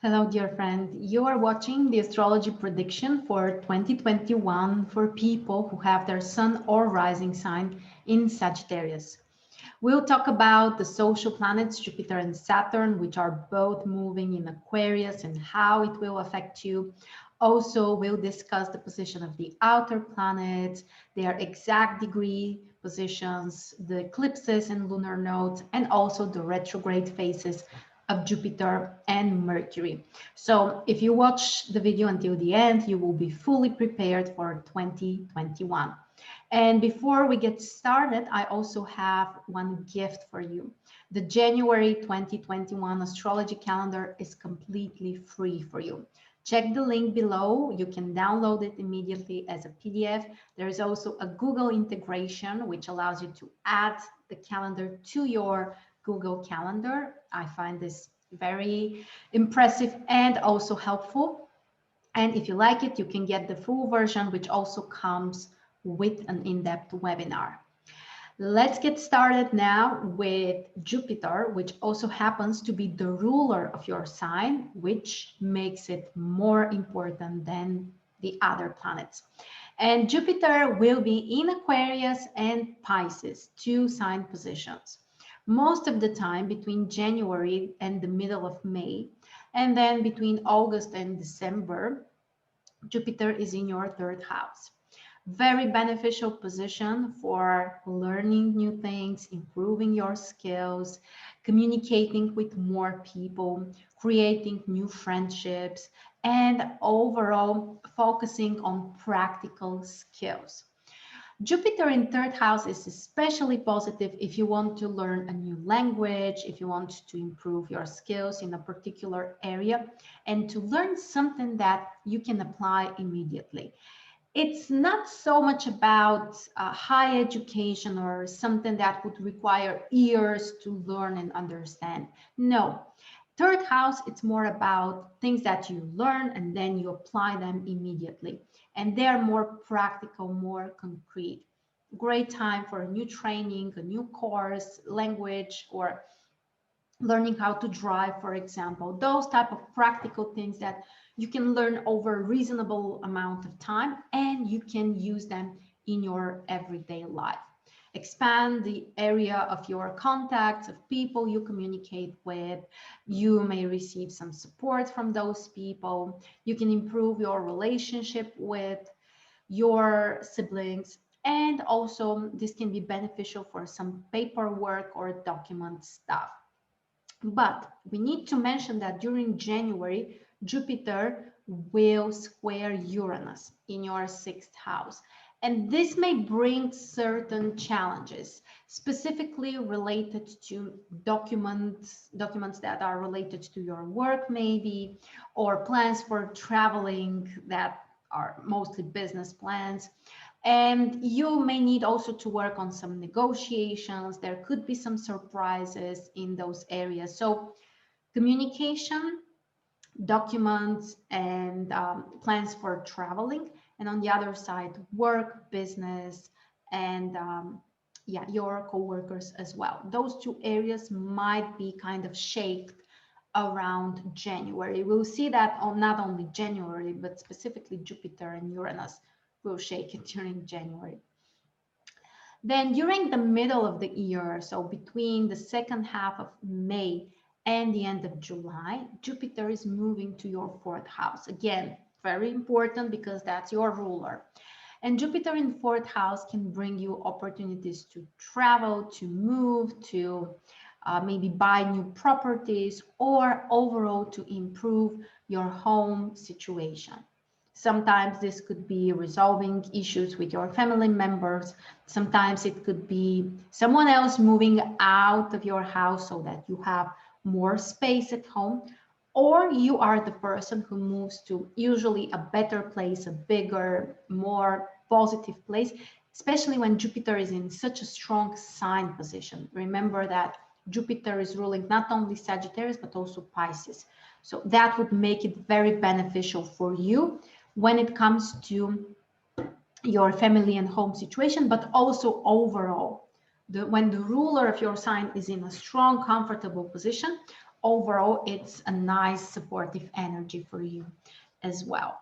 Hello, dear friend. You are watching the astrology prediction for 2021 for people who have their sun or rising sign in Sagittarius. We'll talk about the social planets, Jupiter and Saturn, which are both moving in Aquarius and how it will affect you. Also, we'll discuss the position of the outer planets, their exact degree positions, the eclipses and lunar nodes, and also the retrograde phases of Jupiter and Mercury. So if you watch the video until the end, you will be fully prepared for 2021. And before we get started, I also have one gift for you. The January 2021 astrology calendar is completely free for you. Check the link below. You can download it immediately as a PDF. There is also a Google integration, which allows you to add the calendar to your Google Calendar. I find this very impressive and also helpful. And if you like it, you can get the full version, which also comes with an in-depth webinar. Let's get started now with Jupiter, which also happens to be the ruler of your sign, which makes it more important than the other planets. And Jupiter will be in Aquarius and Pisces, two sign positions, most of the time between January and the middle of May. And then between August and December, Jupiter is in your third house. Very beneficial position for learning new things, improving your skills, communicating with more people, creating new friendships, and overall focusing on practical skills. Jupiter in third house is especially positive if you want to learn a new language, if you want to improve your skills in a particular area, and to learn something that you can apply immediately. It's not so much about high education or something that would require years to learn and understand. No, third house, it's more about things that you learn and then you apply them immediately. And they're more practical, more concrete. Great time for a new training, a new course, language, or learning how to drive, for example. Those type of practical things that you can learn over a reasonable amount of time and you can use them in your everyday life. Expand the area of your contacts, of people you communicate with. You may receive some support from those people. You can improve your relationship with your siblings. And also this can be beneficial for some paperwork or document stuff. But we need to mention that during January, Jupiter will square Uranus in your sixth house. And this may bring certain challenges, specifically related to documents that are related to your work maybe, or plans for traveling that are mostly business plans. And you may need also to work on some negotiations. There could be some surprises in those areas. So communication, documents, and plans for traveling. And on the other side, work, business, and yeah, your co-workers as well. Those two areas might be kind of shaped around January. We'll see that on not only January, but specifically Jupiter and Uranus will shake it during January. Then during the middle of the year, so between the second half of May and the end of July, Jupiter is moving to your fourth house. Again, very important because that's your ruler. And Jupiter in fourth house can bring you opportunities to travel, to move, to maybe buy new properties, or overall to improve your home situation. Sometimes this could be resolving issues with your family members. Sometimes it could be someone else moving out of your house so that you have more space at home, or you are the person who moves to usually a better place, a bigger, more positive place, especially when Jupiter is in such a strong sign position. Remember that Jupiter is ruling not only Sagittarius, but also Pisces. So that would make it very beneficial for you when it comes to your family and home situation, but also overall. When the ruler of your sign is in a strong, comfortable position, overall, it's a nice supportive energy for you as well.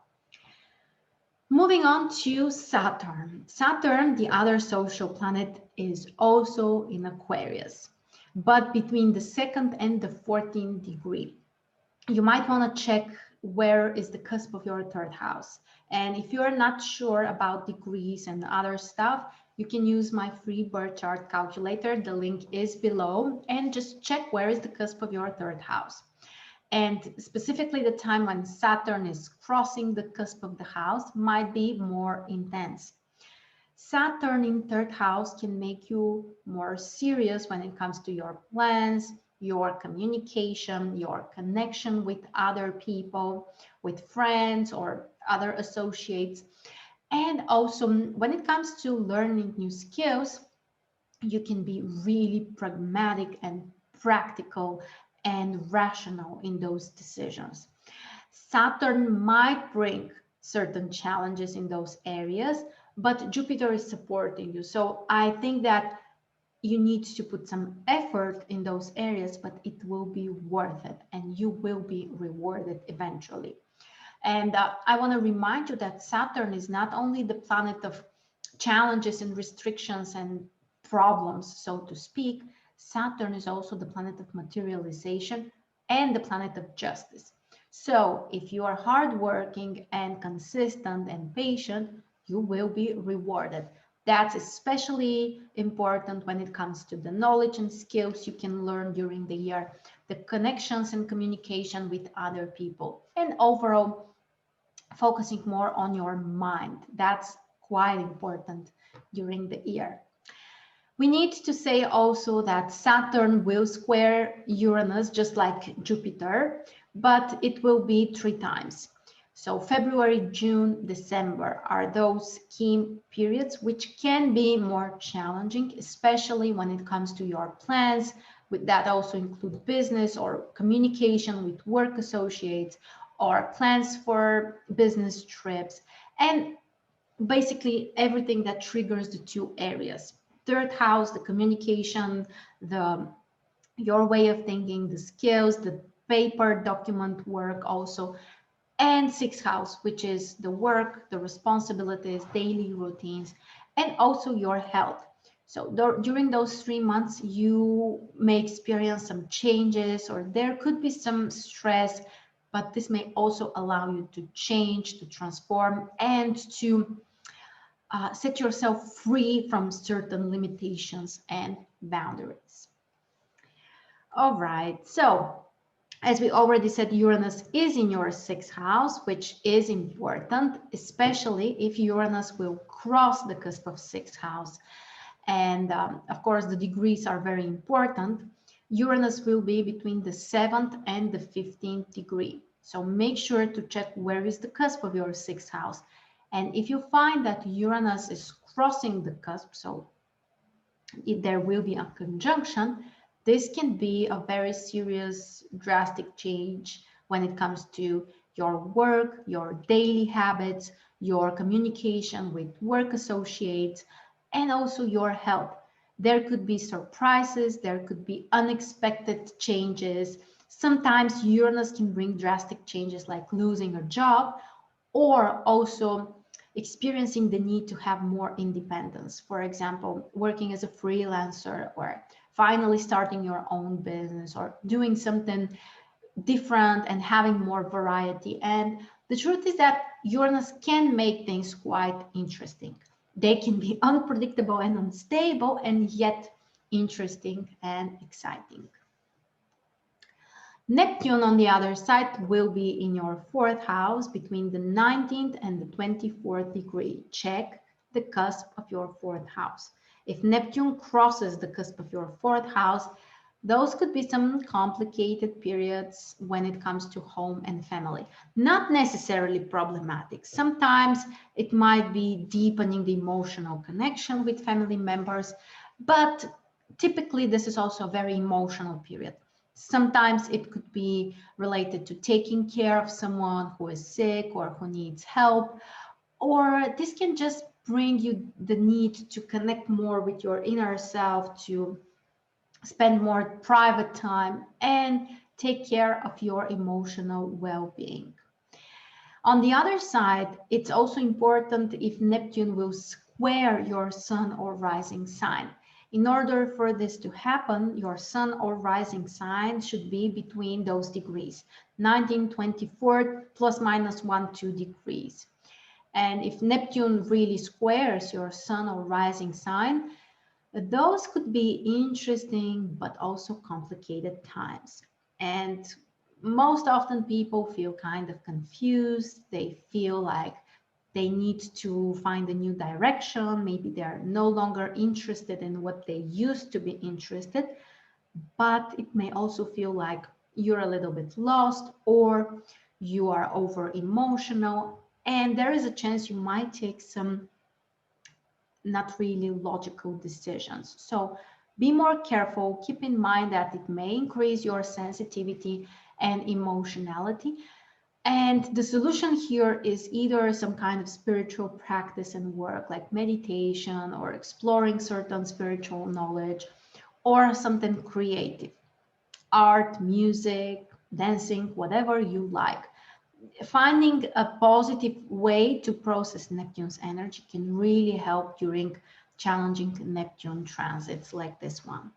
Moving on to Saturn. Saturn, the other social planet, is also in Aquarius, but between the 2nd and the 14th degree. You might want to check where is the cusp of your 3rd house. And if you're not sure about degrees and other stuff, you can use my free birth chart calculator. The link is below, and just check where is the cusp of your 3rd house. And specifically the time when Saturn is crossing the cusp of the house might be more intense. Saturn in 3rd house can make you more serious when it comes to your plans, your communication, your connection with other people, with friends or other associates. And also when it comes to learning new skills, you can be really pragmatic and practical and rational in those decisions. Saturn might bring certain challenges in those areas, but Jupiter is supporting you. So I think that you need to put some effort in those areas, but it will be worth it and you will be rewarded eventually. And I want to remind you that Saturn is not only the planet of challenges and restrictions and problems, so to speak. Saturn is also the planet of materialization and the planet of justice. So if you are hardworking and consistent and patient, you will be rewarded. That's especially important when it comes to the knowledge and skills you can learn during the year, the connections and communication with other people, and overall focusing more on your mind. That's quite important during the year. We need to say also that Saturn will square Uranus just like Jupiter, but it will be 3 times. So February, June, December are those key periods which can be more challenging, especially when it comes to your plans. With that also include business or communication with work associates or plans for business trips, and basically everything that triggers the 2 areas. 3rd house, the communication, your way of thinking, the skills, the paper document work also, and 6th house, which is the work, the responsibilities, daily routines, and also your health. So during those 3 months, you may experience some changes or there could be some stress, but this may also allow you to change, to transform, and to set yourself free from certain limitations and boundaries. All right, so as we already said, Uranus is in your 6th house, which is important, especially if Uranus will cross the cusp of 6th house. And of course, the degrees are very important. Uranus will be between the 7th and the 15th degree. So make sure to check where is the cusp of your 6th house. And if you find that Uranus is crossing the cusp, so if there will be a conjunction, this can be a very serious, drastic change when it comes to your work, your daily habits, your communication with work associates, and also your health. There could be surprises, there could be unexpected changes. Sometimes Uranus can bring drastic changes like losing a job or also experiencing the need to have more independence. For example, working as a freelancer or finally starting your own business or doing something different and having more variety. And the truth is that Uranus can make things quite interesting. They can be unpredictable and unstable and yet interesting and exciting. Neptune, on the other side, will be in your 4th house between the 19th and the 24th degree. Check the cusp of your 4th house. If Neptune crosses the cusp of your 4th house, those could be some complicated periods when it comes to home and family. Not necessarily problematic. Sometimes it might be deepening the emotional connection with family members, but typically this is also a very emotional period. Sometimes it could be related to taking care of someone who is sick or who needs help, or this can just bring you the need to connect more with your inner self, to spend more private time and take care of your emotional well-being. On the other side, it's also important if Neptune will square your sun or rising sign. In order for this to happen, your sun or rising sign should be between those degrees, 19, 24, plus minus 1, 2 degrees. And if Neptune really squares your sun or rising sign, those could be interesting, but also complicated times. And most often people feel kind of confused. They feel like they need to find a new direction. Maybe they're no longer interested in what they used to be interested, but it may also feel like you're a little bit lost or you are over emotional. And there is a chance you might take some not really logical decisions. So be more careful. Keep in mind that it may increase your sensitivity and emotionality. And the solution here is either some kind of spiritual practice and work like meditation or exploring certain spiritual knowledge, or something creative, art, music, dancing, whatever you like. Finding a positive way to process Neptune's energy can really help during challenging Neptune transits like this one.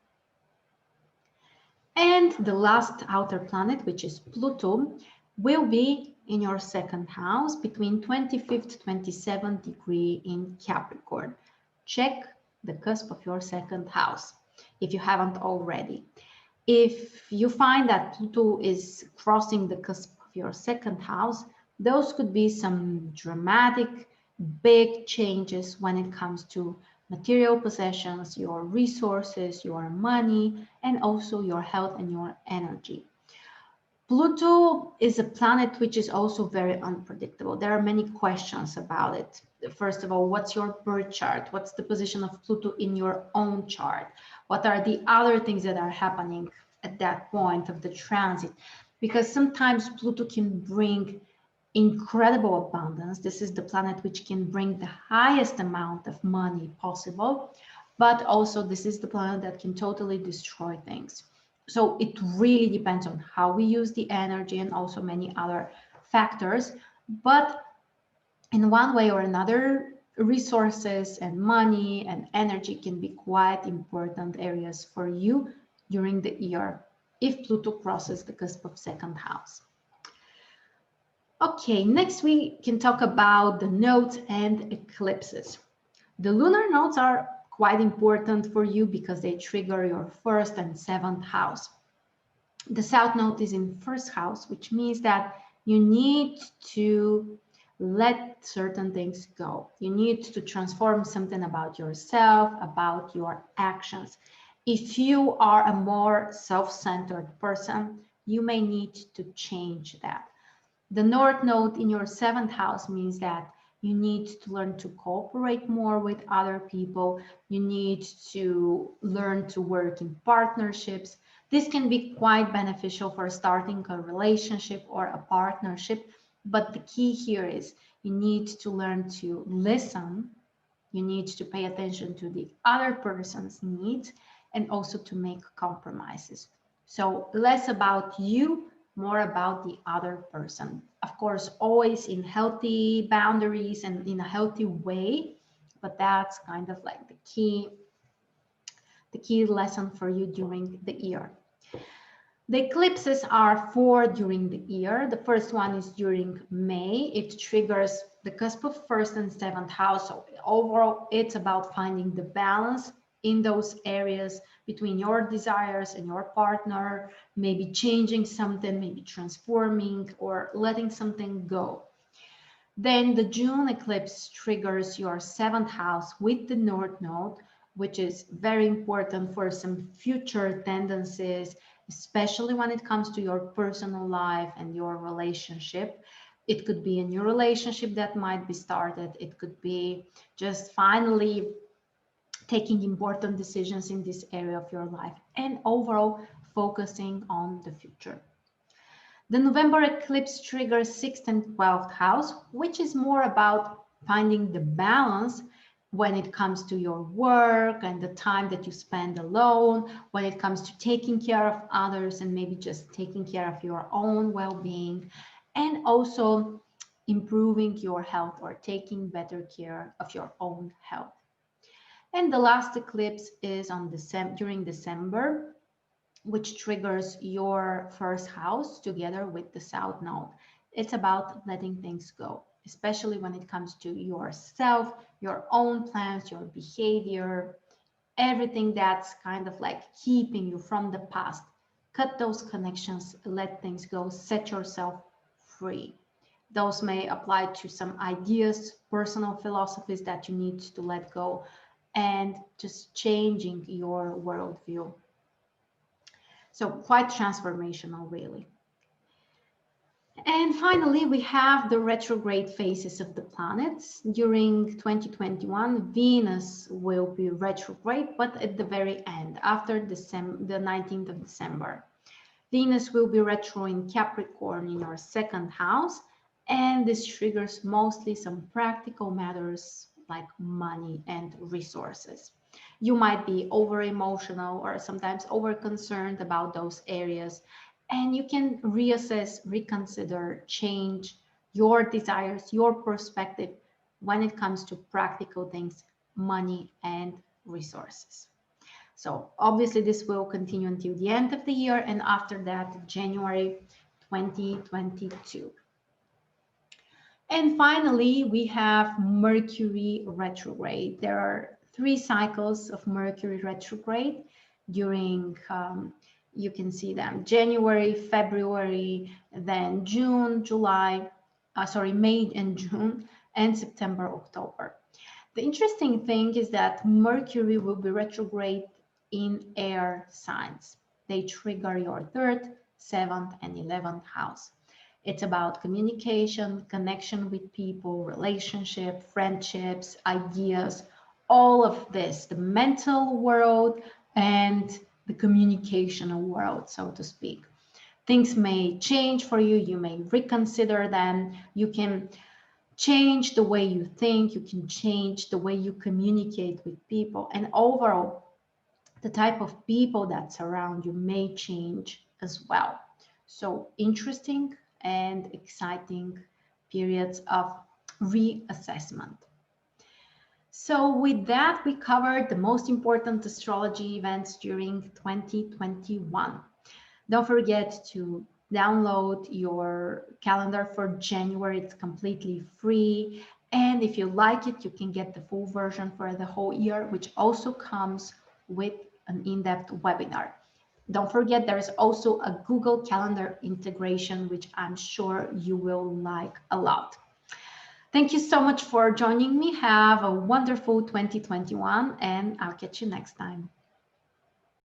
And the last outer planet, which is Pluto, will be in your second house between 25th to 27th degree in Capricorn. Check the cusp of your second house if you haven't already. If you find that Pluto is crossing the cusp of your second house, those could be some dramatic, big changes when it comes to material possessions, your resources, your money, and also your health and your energy. Pluto is a planet which is also very unpredictable. There are many questions about it. First of all, what's your birth chart? What's the position of Pluto in your own chart? What are the other things that are happening at that point of the transit? Because sometimes Pluto can bring incredible abundance. This is the planet which can bring the highest amount of money possible, but also this is the planet that can totally destroy things. So it really depends on how we use the energy and also many other factors. But in one way or another, resources and money and energy can be quite important areas for you during the year if Pluto crosses the cusp of second house. Okay, next we can talk about the nodes and eclipses. The lunar nodes are quite important for you because they trigger your first and seventh house. The south node is in first house, which means that you need to let certain things go. You need to transform something about yourself, about your actions. If you are a more self-centered person, you may need to change that. The north node in your seventh house means that you need to learn to cooperate more with other people. You need to learn to work in partnerships. This can be quite beneficial for starting a relationship or a partnership. But the key here is you need to learn to listen. You need to pay attention to the other person's needs and also to make compromises. So less about you, more about the other person. Of course, always in healthy boundaries and in a healthy way, but that's kind of like the key lesson for you during the year. The eclipses are 4 during the year. The first one is during May. It triggers the cusp of first and seventh house. So overall, it's about finding the balance in those areas between your desires and your partner, maybe changing something, maybe transforming or letting something go. Then the June eclipse triggers your seventh house with the North Node, which is very important for some future tendencies, especially when it comes to your personal life and your relationship. It could be a new relationship that might be started. It could be just finally taking important decisions in this area of your life and overall focusing on the future. The November eclipse triggers 6th and 12th house, which is more about finding the balance when it comes to your work and the time that you spend alone, when it comes to taking care of others and maybe just taking care of your own well-being, and also improving your health or taking better care of your own health. And the last eclipse is on during December, which triggers your first house together with the South Node. It's about letting things go, especially when it comes to yourself, your own plans, your behavior, everything that's kind of like keeping you from the past. Cut those connections, let things go, set yourself free. Those may apply to some ideas, personal philosophies that you need to let go, and just changing your worldview. So quite transformational, really. And finally, we have the retrograde phases of the planets. During 2021, Venus will be retrograde, but at the very end, after the 19th of December. Venus will be retro in Capricorn in your second house, and this triggers mostly some practical matters like money and resources. You might be over emotional or sometimes over concerned about those areas, and you can reassess, reconsider, change your desires, your perspective when it comes to practical things, money and resources. So obviously this will continue until the end of the year, and after that, January 2022. And finally, we have Mercury retrograde. There are 3 cycles of Mercury retrograde during, you can see them, January, February, then June, July, May and June, and September, October. The interesting thing is that Mercury will be retrograde in air signs. They trigger your 3rd, 7th, and 11th house. It's about communication, connection with people, relationship, friendships, ideas, all of this, the mental world and the communicational world, so to speak. Things may change for you. You may reconsider them. You can change the way you think. You can change the way you communicate with people. And overall, the type of people that surround you may change as well. So interesting and exciting periods of reassessment. So with that, we covered the most important astrology events during 2021. Don't forget to download your calendar for January. It's completely free. And if you like it, you can get the full version for the whole year, which also comes with an in-depth webinar. Don't forget, there is also a Google Calendar integration, which I'm sure you will like a lot. Thank you so much for joining me. Have a wonderful 2021, and I'll catch you next time.